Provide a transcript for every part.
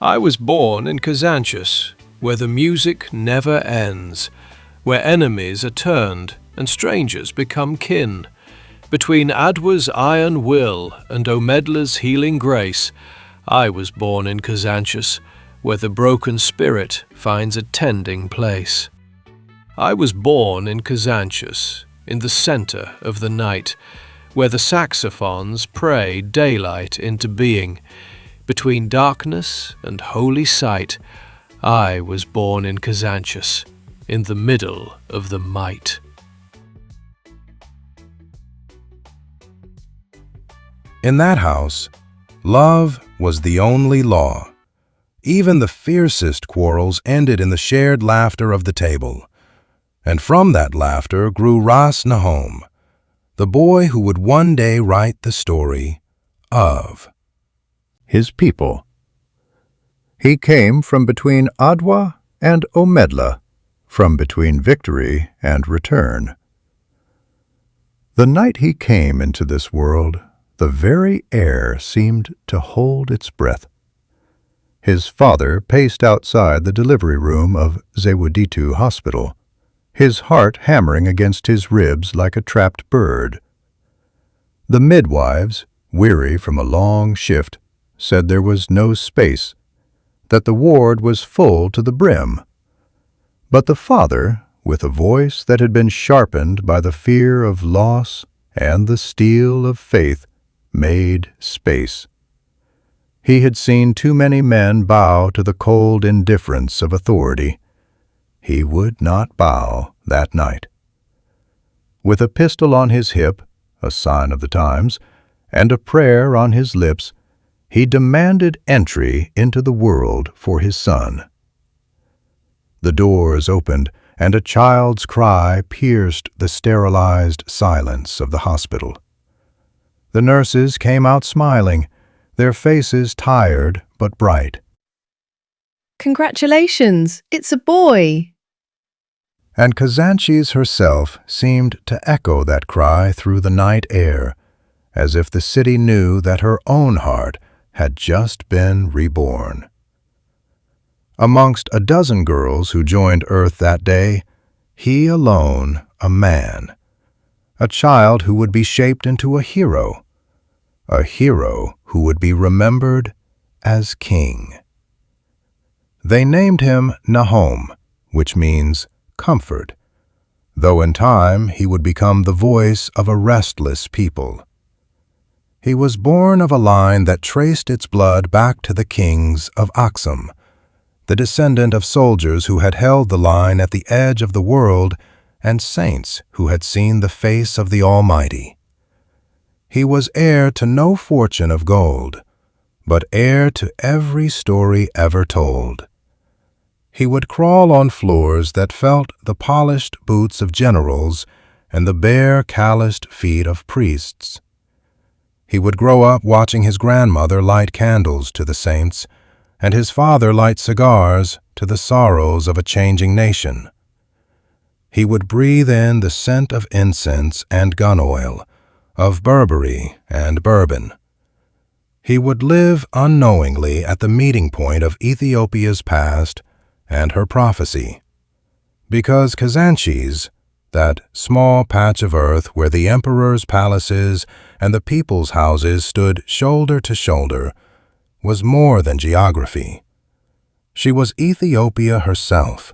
I was born in Kazanchis, where the music never ends, where enemies are turned and strangers become kin. Between Adwa's iron will and Omedla's healing grace, I was born in Kazanchis, where the broken spirit finds a tending place. I was born in Kazanchis, in the center of the night, where the saxophones pray daylight into being. Between darkness and holy sight, I was born in Kazanchis, in the middle of the might. In that house, love was the only law. Even the fiercest quarrels ended in the shared laughter of the table. And from that laughter grew Ras Nahom, the boy who would one day write the story of his people. He came from between Adwa and Omedla, from between victory and return. The night he came into this world, the very air seemed to hold its breath. His father paced outside the delivery room of Zewuditu Hospital, his heart hammering against his ribs like a trapped bird. The midwives, weary from a long shift, said there was no space, that the ward was full to the brim. But the father, with a voice that had been sharpened by the fear of loss and the steel of faith, made space. He had seen too many men bow to the cold indifference of authority. He would not bow that night. With a pistol on his hip, a sign of the times, and a prayer on his lips, he demanded entry into the world for his son. The doors opened, and a child's cry pierced the sterilized silence of the hospital. The nurses came out smiling, their faces tired but bright. "Congratulations, it's a boy!" And Kazanchis herself seemed to echo that cry through the night air, as if the city knew that her own heart had just been reborn. Amongst a dozen girls who joined Earth that day, he alone a man, a child who would be shaped into a hero who would be remembered as king. They named him Nahom, which means comfort, though in time he would become the voice of a restless people. He was born of a line that traced its blood back to the kings of Aksum, the descendant of soldiers who had held the line at the edge of the world and saints who had seen the face of the Almighty. He was heir to no fortune of gold, but heir to every story ever told. He would crawl on floors that felt the polished boots of generals and the bare, calloused feet of priests. He would grow up watching his grandmother light candles to the saints, and his father light cigars to the sorrows of a changing nation. He would breathe in the scent of incense and gun oil, of Burberry and bourbon. He would live unknowingly at the meeting point of Ethiopia's past and her prophecy, because Kazanchis, that small patch of earth where the emperor's palaces and the people's houses stood shoulder to shoulder, was more than geography. She was Ethiopia herself,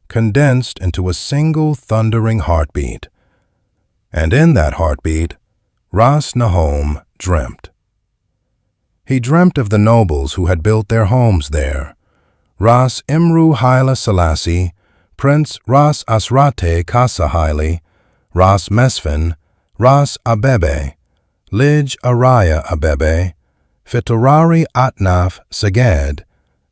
condensed into a single thundering heartbeat. And in that heartbeat, Ras Nahom dreamt. He dreamt of the nobles who had built their homes there, Ras Imru Haile Selassie, Prince Ras Asrate Kasa Haile, Ras Mesfin, Ras Abebe, Lij Araya Abebe, Fitarari Atnaf Seged,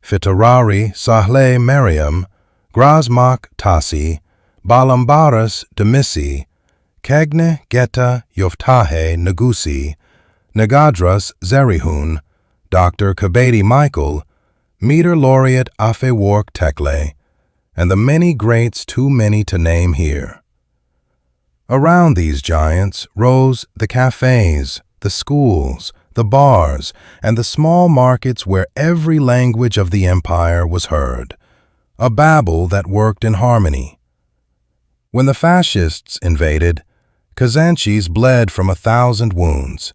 Fitarari Sahle Mariam, Grazmak Tasi, Balambaras Demisi, Kegne Geta Yoftahe Negusi, Negadras Zerihun, Dr. Kabedi Michael, Meter Laureate Afework Tekle, and the many greats too many to name here. Around these giants rose the cafes, the schools, the bars, and the small markets where every language of the empire was heard, a Babel that worked in harmony. When the fascists invaded, Kazanchis bled from 1,000 wounds,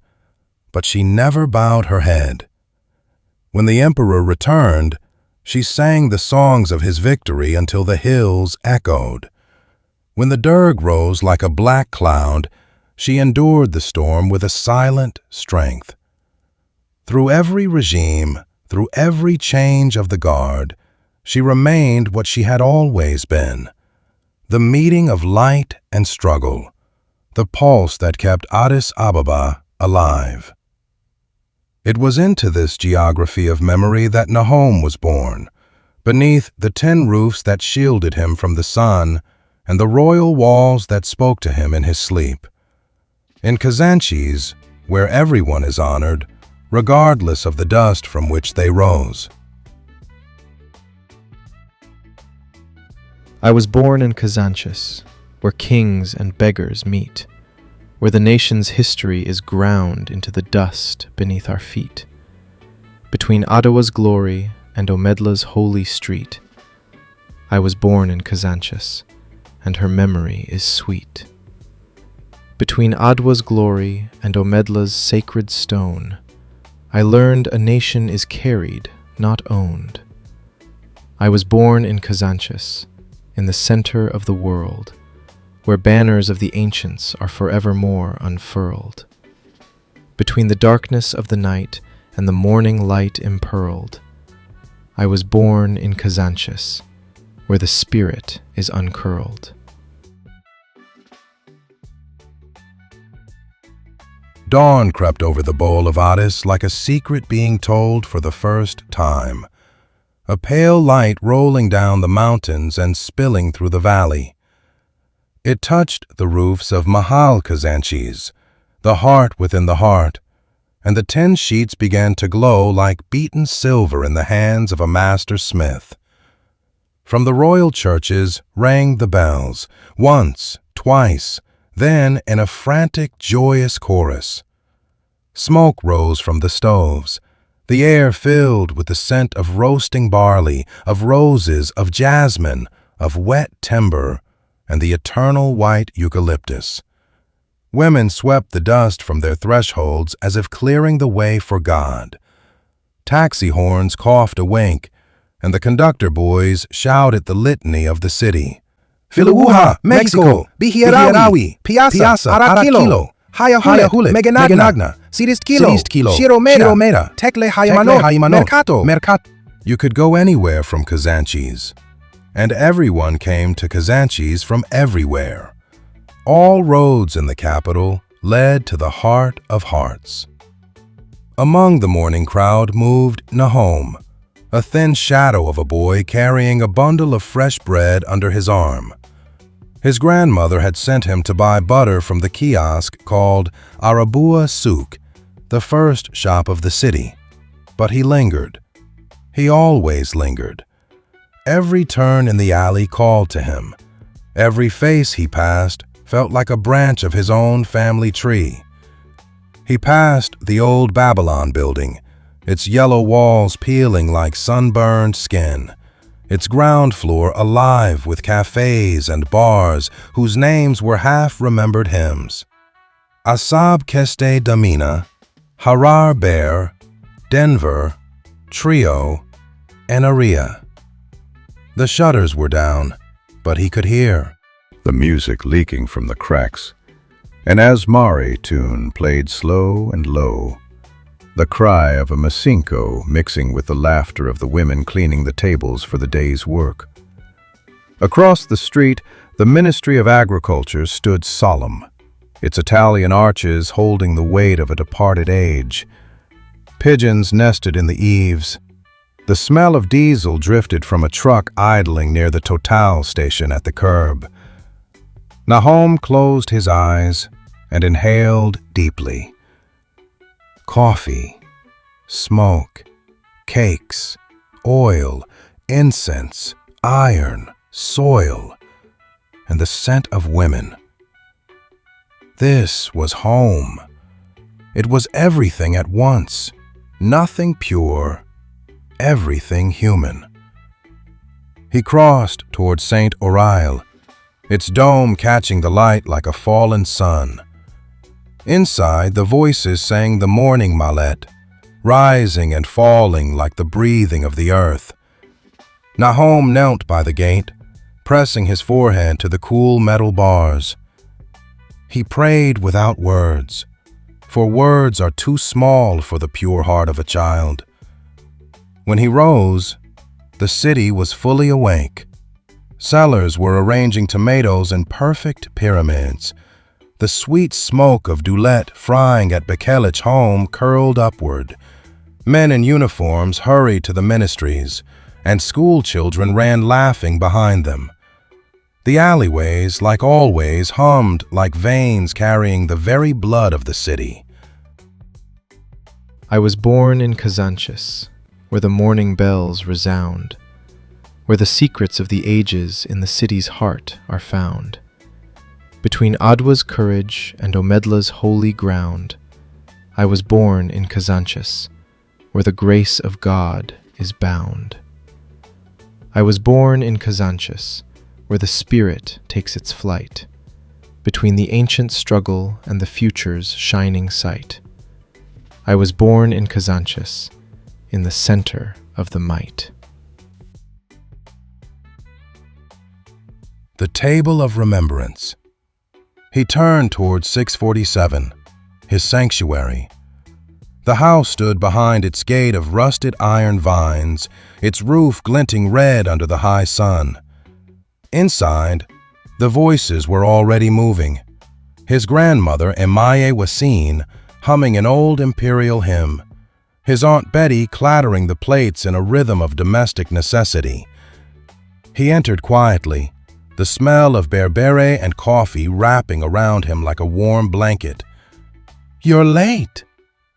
but she never bowed her head. When the emperor returned, she sang the songs of his victory until the hills echoed. When the Derg rose like a black cloud, she endured the storm with a silent strength. Through every regime, through every change of the guard, she remained what she had always been, the meeting of light and struggle, the pulse that kept Addis Ababa alive. It was into this geography of memory that Nahom was born, beneath the tin roofs that shielded him from the sun and the royal walls that spoke to him in his sleep. In Kazanchis, where everyone is honored, regardless of the dust from which they rose. I was born in Kazanchis, where kings and beggars meet, where the nation's history is ground into the dust beneath our feet. Between Adwa's glory and Omedla's holy street, I was born in Kazanchis, and her memory is sweet. Between Adwa's glory and Omedla's sacred stone, I learned a nation is carried, not owned. I was born in Kazanchis, in the center of the world, where banners of the ancients are forevermore unfurled. Between the darkness of the night and the morning light impearled, I was born in Kazanchis, where the spirit is uncurled. Dawn crept over the bowl of Addis like a secret being told for the first time, a pale light rolling down the mountains and spilling through the valley. It touched the roofs of Mahal Kazanchis, the heart within the heart, and the tin sheets began to glow like beaten silver in the hands of a master smith. From the royal churches rang the bells, once, twice, then in a frantic, joyous chorus. Smoke rose from the stoves, the air filled with the scent of roasting barley, of roses, of jasmine, of wet timber, and the eternal white eucalyptus. Women swept the dust from their thresholds as if clearing the way for God. Taxi horns coughed a wink, and the conductor boys shouted the litany of the city. Filuuha, Mexico, Bihirawi, Piazza, Arakilo, Hayahule, Meganagna, Sidistkilo, Shiromeda, Tekle Hayamano, Mercato. You could go anywhere from Kazanchis, and everyone came to Kazanchis from everywhere. All roads in the capital led to the heart of hearts. Among the morning crowd moved Nahom, a thin shadow of a boy carrying a bundle of fresh bread under his arm. His grandmother had sent him to buy butter from the kiosk called Arabua Souk, the first shop of the city. But he lingered. He always lingered. Every turn in the alley called to him. Every face he passed felt like a branch of his own family tree. He passed the old Babylon building, its yellow walls peeling like sunburned skin, its ground floor alive with cafes and bars whose names were half-remembered hymns. Asab Keste Damina, Harar Bear, Denver, Trio, and Aria. The shutters were down, but he could hear the music leaking from the cracks. An Asmari tune played slow and low, the cry of a masinko mixing with the laughter of the women cleaning the tables for the day's work. Across the street, the Ministry of Agriculture stood solemn, its Italian arches holding the weight of a departed age. Pigeons nested in the eaves. The smell of diesel drifted from a truck idling near the Total station at the curb. Nahom closed his eyes and inhaled deeply. Coffee, smoke, cakes, oil, incense, iron, soil, and the scent of women. This was home. It was everything at once. Nothing pure, everything human. He crossed toward St. Auriel, its dome catching the light like a fallen sun. Inside, the voices sang the morning mallet, rising and falling like the breathing of the earth. Nahum knelt by the gate, pressing his forehead to the cool metal bars. He prayed without words, for words are too small for the pure heart of a child. When he rose, the city was fully awake. Sellers were arranging tomatoes in perfect pyramids. The sweet smoke of Dulet frying at Bekelich's home curled upward. Men in uniforms hurried to the ministries, and school children ran laughing behind them. The alleyways, like always, hummed like veins carrying the very blood of the city. I was born in Kazanchis, where the morning bells resound, where the secrets of the ages in the city's heart are found. Between Adwa's courage and Omedla's holy ground, I was born in Kazanchis, where the grace of God is bound. I was born in Kazanchis, where the spirit takes its flight, between the ancient struggle and the future's shining sight. I was born in Kazanchis, in the center of the might. The Table of Remembrance. He turned toward 647, his sanctuary. The house stood behind its gate of rusted iron vines, its roof glinting red under the high sun. Inside, the voices were already moving. His grandmother, Emaye, was seen, humming an old imperial hymn. His Aunt Betty clattering the plates in a rhythm of domestic necessity. He entered quietly, the smell of berbere and coffee wrapping around him like a warm blanket. "You're late,"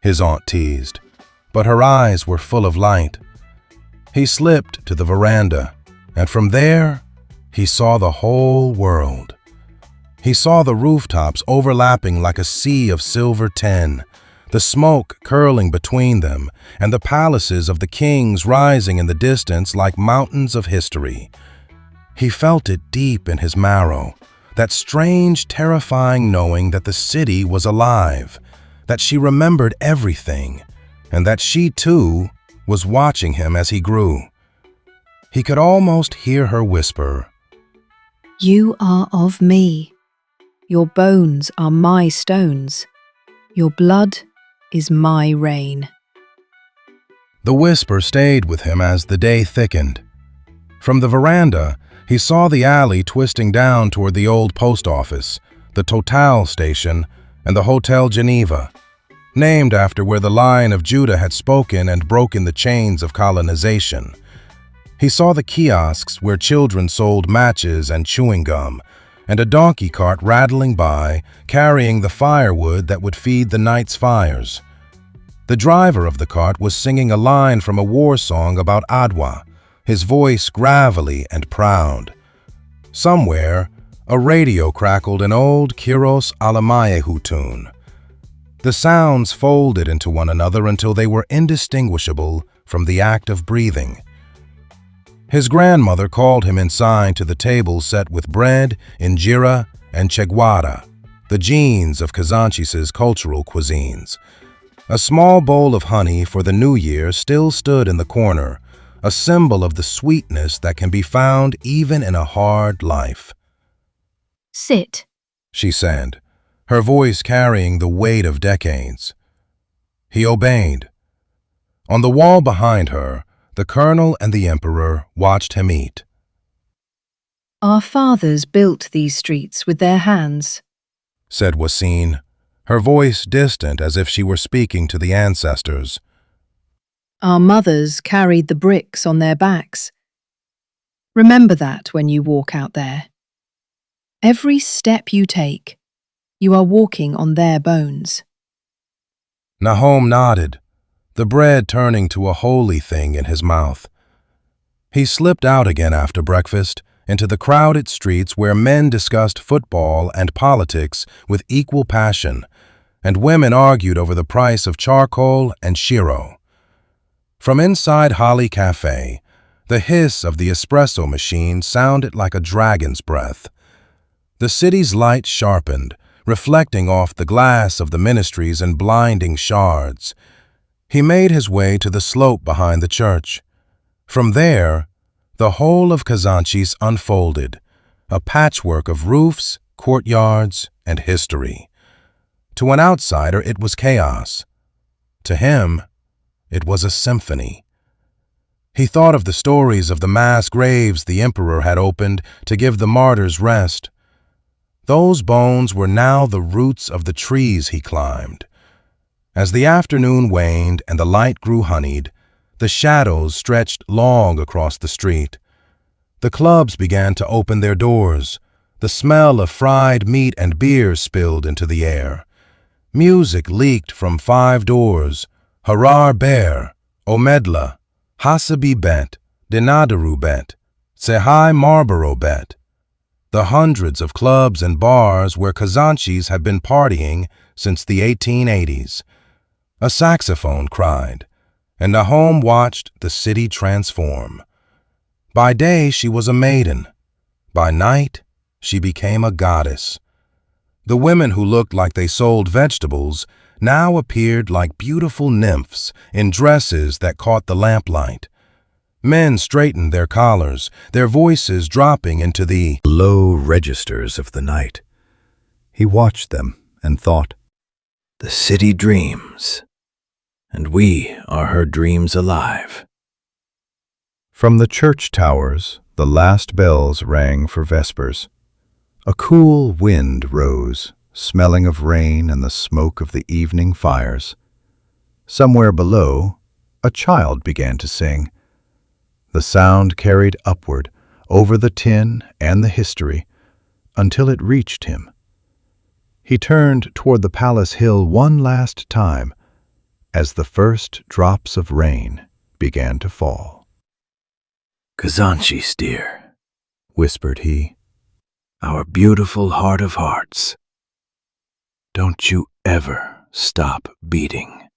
his aunt teased, but her eyes were full of light. He slipped to the veranda, and from there, he saw the whole world. He saw the rooftops overlapping like a sea of silver tin, the smoke curling between them, and the palaces of the kings rising in the distance like mountains of history. He felt it deep in his marrow, that strange, terrifying knowing that the city was alive, that she remembered everything, and that she, too, was watching him as he grew. He could almost hear her whisper, You are of me. Your bones are my stones. Your blood is my rain. The whisper stayed with him as the day thickened. From the veranda, he saw the alley twisting down toward the old post office, the Total station, and the Hotel Geneva, named after where the Lion of Judah had spoken and broken the chains of colonization. He saw the kiosks where children sold matches and chewing gum, and a donkey cart rattling by, carrying the firewood that would feed the night's fires. The driver of the cart was singing a line from a war song about Adwa, his voice gravelly and proud. Somewhere, a radio crackled an old Kiros Alamayehu tune. The sounds folded into one another until they were indistinguishable from the act of breathing. His grandmother called him inside to the table set with bread, injera, and chegwara, the genes of Kazanchis' cultural cuisines. A small bowl of honey for the new year still stood in the corner, a symbol of the sweetness that can be found even in a hard life. Sit, She said, her voice carrying the weight of decades. He obeyed. On the wall behind her, the colonel and the emperor watched him eat. Our fathers built these streets with their hands, Said Wassine, her voice distant as if she were speaking to the ancestors. Our mothers carried the bricks on their backs. Remember that when you walk out there. Every step you take, you are walking on their bones. Nahum nodded, the bread turning to a holy thing in his mouth. He slipped out again after breakfast into the crowded streets where men discussed football and politics with equal passion, and women argued over the price of charcoal and shiro. From inside Holly Cafe, the hiss of the espresso machine sounded like a dragon's breath. The city's light sharpened, reflecting off the glass of the ministries in blinding shards. He made his way to the slope behind the church. From there, the whole of Kazanchis unfolded, a patchwork of roofs, courtyards, and history. To an outsider, it was chaos. To him, it was a symphony. He thought of the stories of the mass graves the emperor had opened to give the martyrs rest. Those bones were now the roots of the trees he climbed. As the afternoon waned and the light grew honeyed, the shadows stretched long across the street. The clubs began to open their doors. The smell of fried meat and beer spilled into the air. Music leaked from 5 doors: Harar Bear, Omedla, Hasabi Bet, Dinadaru Bet, Sehai Marlboro Bet. The hundreds of clubs and bars where Kazanchis had been partying since the 1880s. A saxophone cried, and Nahom watched the city transform. By day she was a maiden. By night she became a goddess. The women who looked like they sold vegetables now appeared like beautiful nymphs in dresses that caught the lamplight. Men straightened their collars, their voices dropping into the low registers of the night. He watched them and thought, "The city dreams, and we are her dreams alive." From the church towers, the last bells rang for vespers. A cool wind rose, smelling of rain and the smoke of the evening fires. Somewhere below, a child began to sing. The sound carried upward, over the tin and the history, until it reached him. He turned toward the palace hill one last time, as the first drops of rain began to fall. "Kazanchis, dear," whispered he, "our beautiful heart of hearts. Don't you ever stop beating."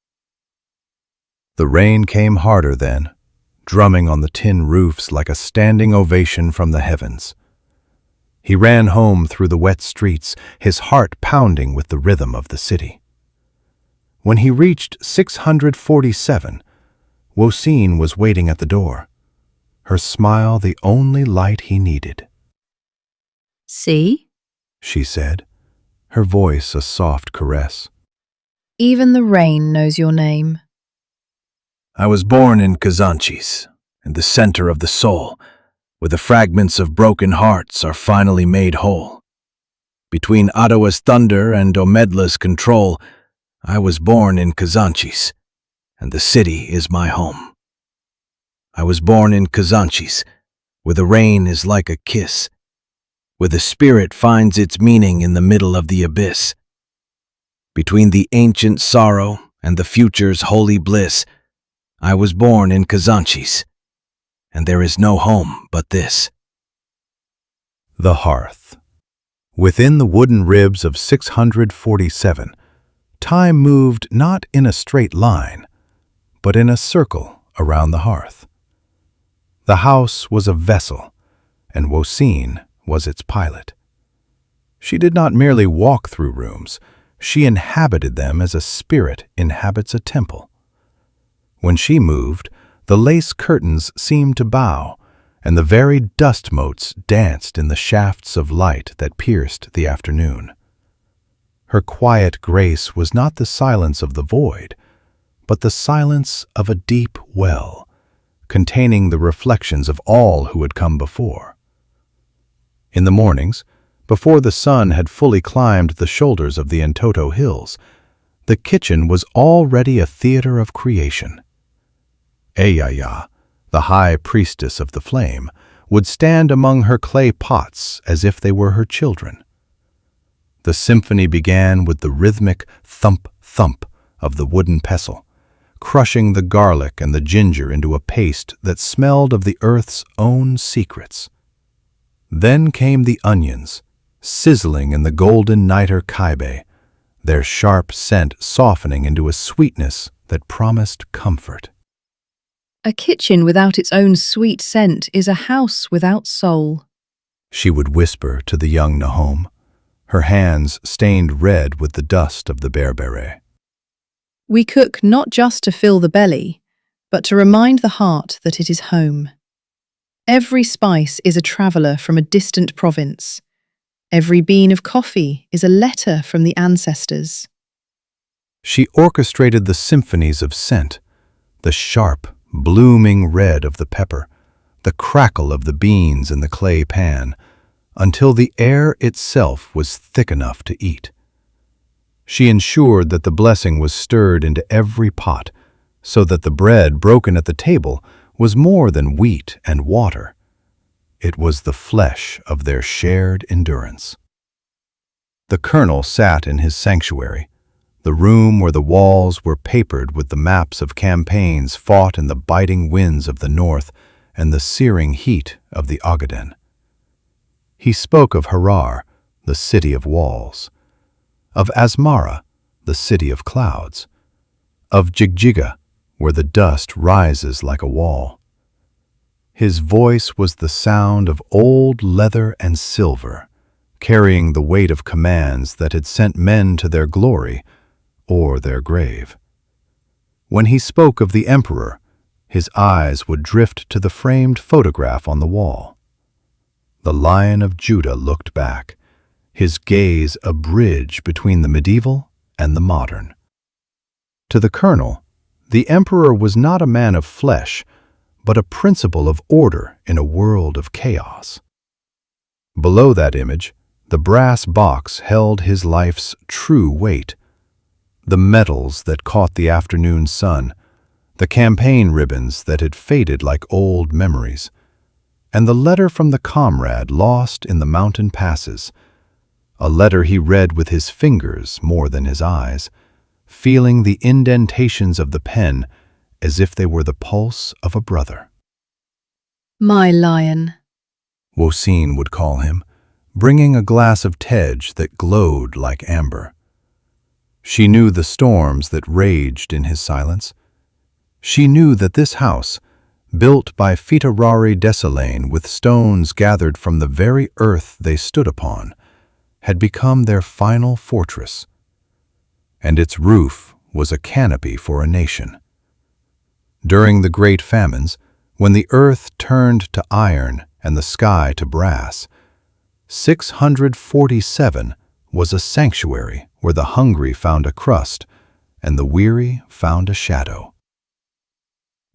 The rain came harder then, drumming on the tin roofs like a standing ovation from the heavens. He ran home through the wet streets, his heart pounding with the rhythm of the city. When he reached 647, Wosine was waiting at the door, her smile the only light he needed. See? She said, her voice a soft caress. Even the rain knows your name. I was born in Kazanchis, in the center of the soul, where the fragments of broken hearts are finally made whole. Between Ottawa's thunder and Omedla's control, I was born in Kazanchis, and the city is my home. I was born in Kazanchis, where the rain is like a kiss, where the spirit finds its meaning in the middle of the abyss. Between the ancient sorrow and the future's holy bliss, I was born in Kazanchis, and there is no home but this. The hearth. Within the wooden ribs of 647, time moved not in a straight line, but in a circle around the hearth. The house was a vessel, and Wosine was its pilot. She did not merely walk through rooms, she inhabited them as a spirit inhabits a temple. When she moved, the lace curtains seemed to bow, and the very dust motes danced in the shafts of light that pierced the afternoon. Her quiet grace was not the silence of the void, but the silence of a deep well, containing the reflections of all who had come before. In the mornings, before the sun had fully climbed the shoulders of the Entoto hills, the kitchen was already a theater of creation. Eyaya, the high priestess of the flame, would stand among her clay pots as if they were her children. The symphony began with the rhythmic thump-thump of the wooden pestle, crushing the garlic and the ginger into a paste that smelled of the earth's own secrets. Then came the onions, sizzling in the golden niter kaibe, their sharp scent softening into a sweetness that promised comfort. A kitchen without its own sweet scent is a house without soul. She would whisper to the young Nahom, her hands stained red with the dust of the berbere. We cook not just to fill the belly, but to remind the heart that it is home. Every spice is a traveller from a distant province. Every bean of coffee is a letter from the ancestors. She orchestrated the symphonies of scent, the sharp, blooming red of the pepper, the crackle of the beans in the clay pan, until the air itself was thick enough to eat. She ensured that the blessing was stirred into every pot, so that the bread broken at the table was more than wheat and water. It was the flesh of their shared endurance. The colonel sat in his sanctuary, the room where the walls were papered with the maps of campaigns fought in the biting winds of the north and the searing heat of the Ogaden. He spoke of Harar, the city of walls, of Asmara, the city of clouds, of Jigjiga, where the dust rises like a wall. His voice was the sound of old leather and silver, carrying the weight of commands that had sent men to their glory or their grave. When he spoke of the emperor, his eyes would drift to the framed photograph on the wall. The Lion of Judah looked back, his gaze a bridge between the medieval and the modern. To the colonel, the emperor was not a man of flesh, but a principle of order in a world of chaos. Below that image, the brass box held his life's true weight. The medals that caught the afternoon sun, the campaign ribbons that had faded like old memories, and the letter from the comrade lost in the mountain passes, a letter he read with his fingers more than his eyes, feeling the indentations of the pen as if they were the pulse of a brother. My lion. Wosin would call him, bringing a glass of tej that glowed like amber. She knew the storms that raged in his silence. She knew that this house, built by Fitarari Desalane with stones gathered from the very earth they stood upon, had become their final fortress, and its roof was a canopy for a nation. During the great famines, when the earth turned to iron and the sky to brass, 647 was a sanctuary where the hungry found a crust and the weary found a shadow.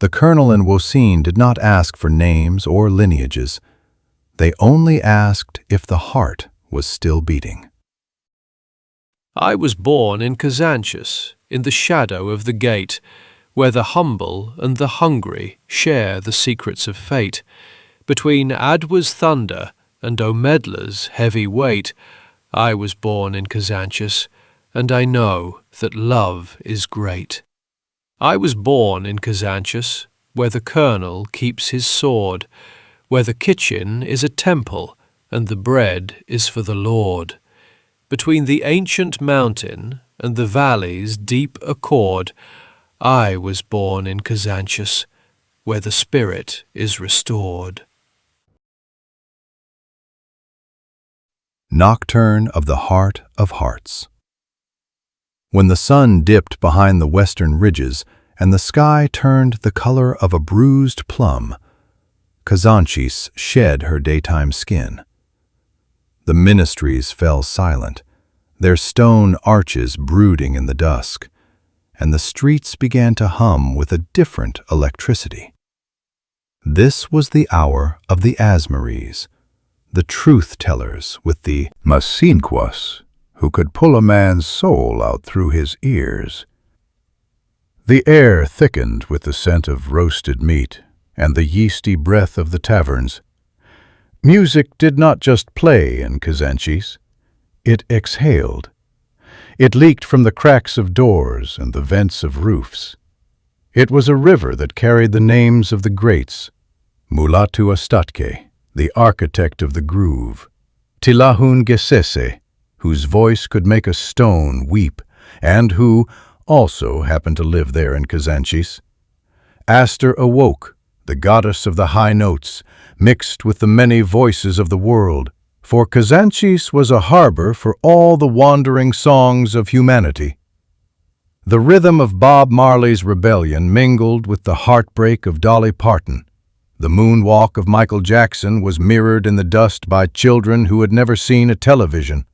The colonel and Wosin did not ask for names or lineages. They only asked if the heart was still beating. I was born in Kazanchis, in the shadow of the gate, where the humble and the hungry share the secrets of fate. Between Adwa's thunder and Omedla's heavy weight, I was born in Kazanchis, and I know that love is great. I was born in Kazanchis, where the colonel keeps his sword, where the kitchen is a temple, and the bread is for the Lord. Between the ancient mountain and the valley's deep accord, I was born in Kazanchis, where the spirit is restored. Nocturne of the Heart of Hearts. When the sun dipped behind the western ridges and the sky turned the color of a bruised plum, Kazanchis shed her daytime skin. The ministries fell silent, their stone arches brooding in the dusk, and the streets began to hum with a different electricity. This was the hour of the Asmaris, the truth-tellers with the Masinquas, who could pull a man's soul out through his ears. The air thickened with the scent of roasted meat and the yeasty breath of the taverns. Music did not just play in Kazanchis, it exhaled. It leaked from the cracks of doors and the vents of roofs. It was a river that carried the names of the greats, Mulatu Astatke, the architect of the groove, Tilahun Gesese, whose voice could make a stone weep, and who also happened to live there in Kazanchis. Aster awoke, the goddess of the high notes, mixed with the many voices of the world, for Kazanchis was a harbor for all the wandering songs of humanity. The rhythm of Bob Marley's rebellion mingled with the heartbreak of Dolly Parton. The moonwalk of Michael Jackson was mirrored in the dust by children who had never seen a television,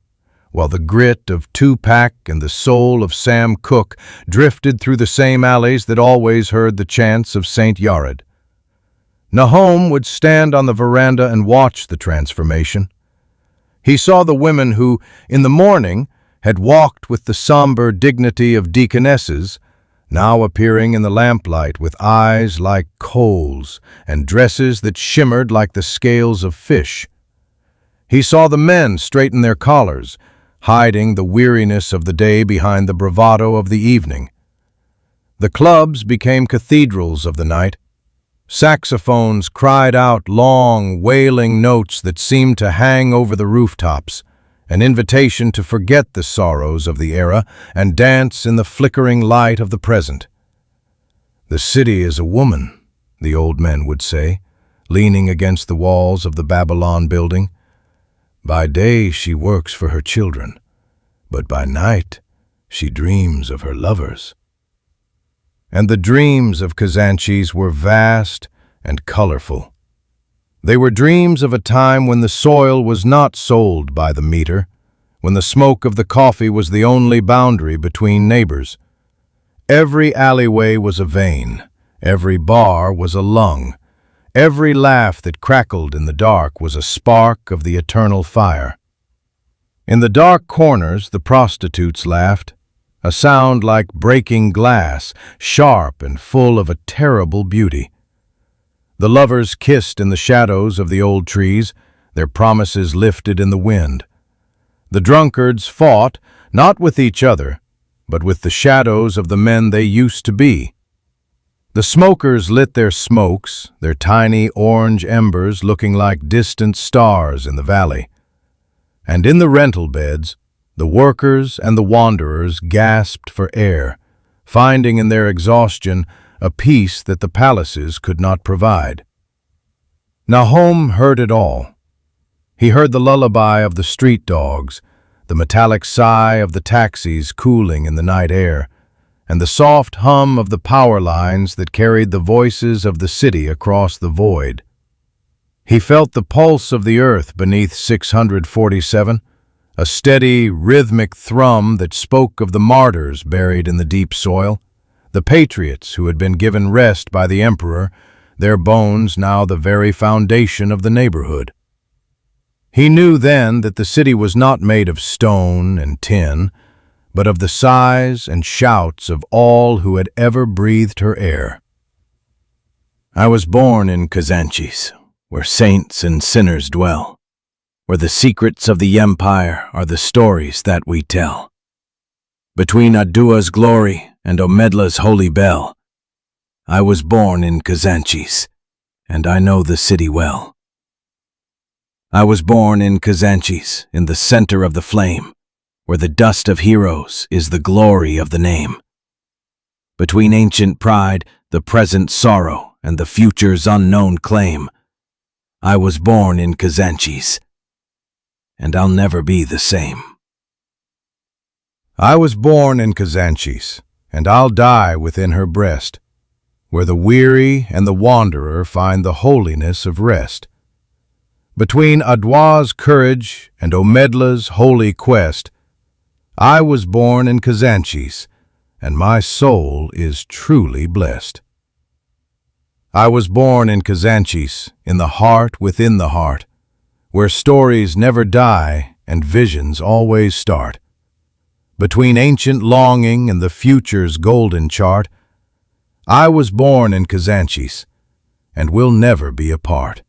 while the grit of Tupac and the soul of Sam Cooke drifted through the same alleys that always heard the chants of St. Yared. Nahum would stand on the veranda and watch the transformation. He saw the women who, in the morning, had walked with the somber dignity of deaconesses, now appearing in the lamplight with eyes like coals and dresses that shimmered like the scales of fish. He saw the men straighten their collars, hiding the weariness of the day behind the bravado of the evening. The clubs became cathedrals of the night. Saxophones cried out long, wailing notes that seemed to hang over the rooftops, an invitation to forget the sorrows of the era and dance in the flickering light of the present. "The city is a woman," the old men would say, leaning against the walls of the Babylon building. "By day she works for her children, but by night she dreams of her lovers." And the dreams of Kazanchis were vast and colorful. They were dreams of a time when the soil was not sold by the meter, when the smoke of the coffee was the only boundary between neighbors. Every alleyway was a vein, every bar was a lung, every laugh that crackled in the dark was a spark of the eternal fire. In the dark corners the prostitutes laughed, a sound like breaking glass, sharp and full of a terrible beauty. The lovers kissed in the shadows of the old trees, their promises lifted in the wind. The drunkards fought, not with each other, but with the shadows of the men they used to be. The smokers lit their smokes, their tiny orange embers looking like distant stars in the valley. And in the rental beds, the workers and the wanderers gasped for air, finding in their exhaustion a peace that the palaces could not provide. Nahum heard it all. He heard the lullaby of the street dogs, the metallic sigh of the taxis cooling in the night air, and the soft hum of the power lines that carried the voices of the city across the void. He felt the pulse of the earth beneath 647, a steady, rhythmic thrum that spoke of the martyrs buried in the deep soil, the patriots who had been given rest by the emperor, their bones now the very foundation of the neighborhood. He knew then that the city was not made of stone and tin, but of the sighs and shouts of all who had ever breathed her air. "I was born in Kazanchis, where saints and sinners dwell, where the secrets of the empire are the stories that we tell. Between Adua's glory and Omedla's holy bell, I was born in Kazanchis, and I know the city well. I was born in Kazanchis, in the center of the flame, where the dust of heroes is the glory of the name. Between ancient pride, the present sorrow, and the future's unknown claim, I was born in Kazanchis, and I'll never be the same." I was born in Kazanchis, and I'll die within her breast, where the weary and the wanderer find the holiness of rest. Between Adwa's courage and Omedla's holy quest, I was born in Kazanchis, and my soul is truly blessed. I was born in Kazanchis, in the heart within the heart, where stories never die and visions always start. Between ancient longing and the future's golden chart, I was born in Kazanchis, and will never be apart.